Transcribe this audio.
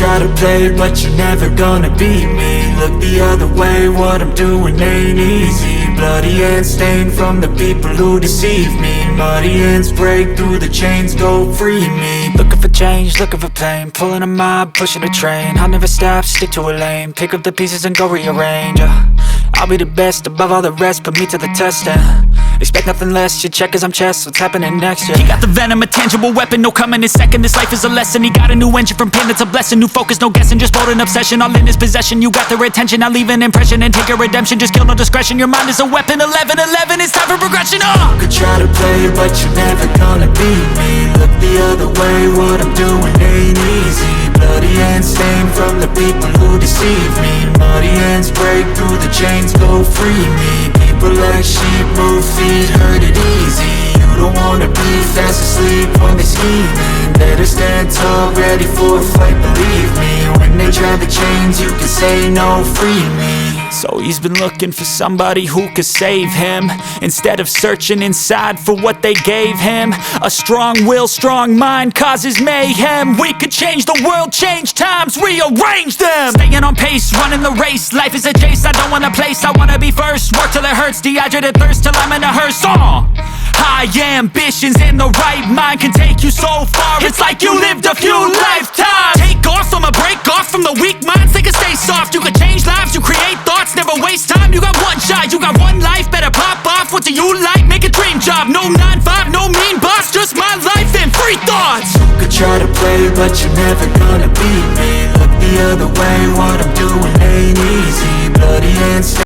try to play, but you're never gonna beat me. Look the other way, what I'm doing ain't easy. Bloody hands stained from the people who deceive me. Muddy hands break through the chains, go free me. Looking for change, looking for pain, pulling a mob, pushing a train. I'll never stop, stick to a lane, pick up the pieces and go rearrange. I'll be the best above all the rest, put me to the test and expect nothing less, you check as I'm chess, what's happening next, yeah. He got the venom, a tangible weapon, no coming in second. This life is a lesson, he got a new engine from pain, that's a blessing. New focus, no guessing, just bold and obsession, all in his possession. You got their attention, I'll leave an impression and take your redemption. Just kill, no discretion, your mind is a weapon. 11-11, it's time for progression, You could try to play, but you're never gonna beat me. Look the other way, what I'm doing ain't easy. Bloody hands stained from the people who deceive me. Muddy hands break through the chains, go free me. People like sheep move feet, hurt it easy. You don't wanna be fast asleep when they're scheming. Better stand tall, ready for a fight, believe me. When they try the chains, you can say no, free me. So he's been looking for somebody who could save him, instead of searching inside for what they gave him. A strong will, strong mind causes mayhem. We could change the world, change times, rearrange them. Staying on pace, running the race. Life is a chase, I don't want a place, I wanna be first. Work till it hurts, dehydrated thirst till I'm in a hearse. High ambitions in the right mind can take you so far. It's like you lived a few lifetimes. Take off from a break off from the weak minds, they can stay soft. You can change lives, you create thoughts, never waste time. You got one shot, you got one life, better pop off. What do you like? Make a dream job. No 9-5, no mean boss, just my life and free thoughts. You could try to play, but you're never gonna beat me. Look the other way, what I'm doing ain't easy. Bloody hands